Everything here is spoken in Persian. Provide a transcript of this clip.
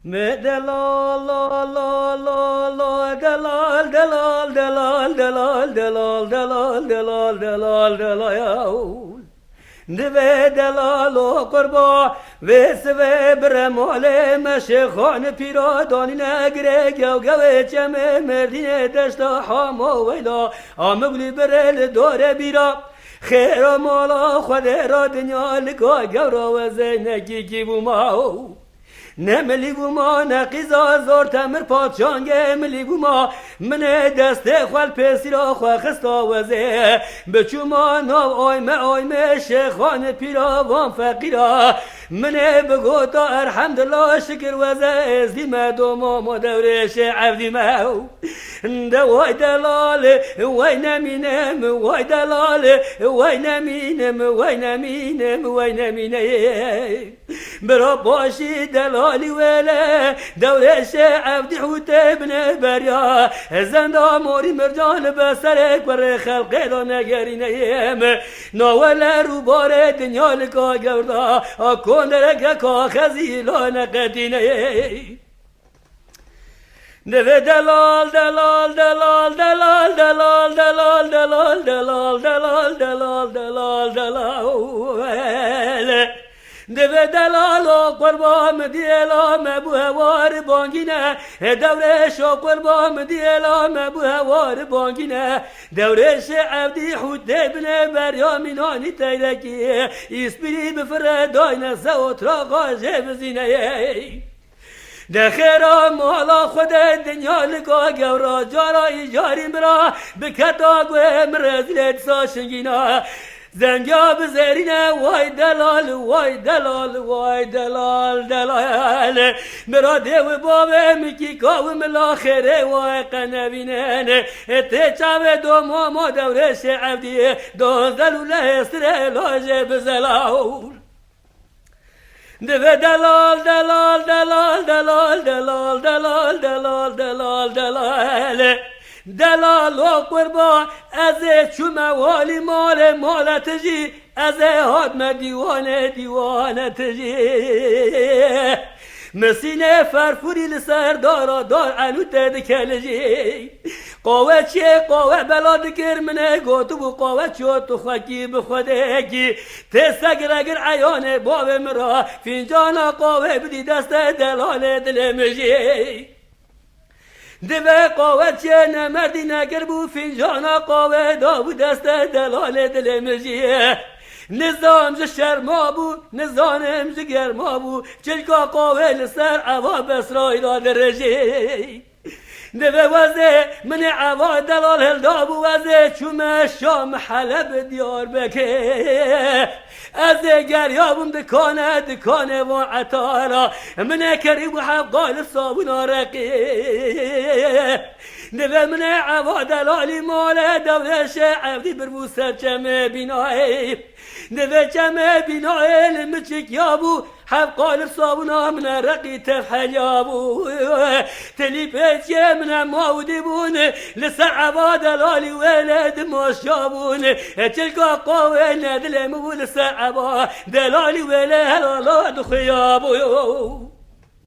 Delal la la la la delal delal delal delal delal delal delal delal delal yaul Dve delal o kurba ve sve bremale meşehan piradani negre gav gav çeme merdine deşta hamo vela amgli berel dore bira خیر مالا خود را دنیا لگا گورا و زینکی کی بوما نملی بوما نقیزا زور تمر پادشانگه ملی بوما من دست خوال پیسی را خواه خستا و زی بچوما ناو آیمه شیخان پیرا وان فقیرا من بگو تا الحمدلله شکر و زی ازدیم دوما ما دورش عبدیم دوای دلال وای نمینم وای دلال وای نمینم وای نمینم وای نمینم برا باشی دلالی وله دورش عبدی حوت ابن بریا زنده موری مرجان بسرک بر خلق را نگرینیم ناول رو بار دنیا لکا گوردا کن رگه کا خزیلا نقدینیم Deve delal delal delal delal delal delal delal delal delal delal delal delal Deve delal o kurbam diyelam bu hevar bangine devreş o kurbam diyelam bu hevar bangine devreş abdi hudde bne beryaminani teyleki isbiri bifredayne seotra gajev zineye دخیرا مالا خود دنیا لگا گورا جارا ایجاری مرا بکتا گوه مرزلت ساشنگینا زنگا بزرینه وای دلال وای دلال وای دلال دلال مرا دیو بابه مکی کاو ملاخره وای قنبینن تی چاوه دو ماما دورش عبدی دونزلو لحسره لاجه بزلاول Deve delal delal delal delal delal delal delal delal delal delal o kurba eze çüme vali male maletici eze hadme divane tici Mesine ferfuri لسر دارا دار عنو تدکلجی قوه چه قوه بلا دکر منه گوتو بو قوه چو تو خاکی بخوده کی تسگ رگر عیان باب مرا فنجانا قوه بدی دست دلال دلمجی دوه قوه چه نمردی نگر بو فنجانا قوه دا بو دست دلال دلمجی نظام ز شرما بو نظام ز گرما بو چلکا قوه لسر عوا بسرائیل درجه دوه وزه من عوا دلال هلدا بو وزه چومه شام حلب دیار بکه از گریابم دکانه و عطارا من کری بو حب قالب صابون آرقی دوه من عوا دلالی ماله دولش عبدی بربو سرچمه بینایی دوه چمه بینایی لمچک یابو حب قالب صابونا من رقی تفحل یابو تلی پیچه من ماودی بون لسر عوا دلالی ولد ماشابون تلقا قوه ندلم بو لسر عوا دلالی ولد هلالا دخیابو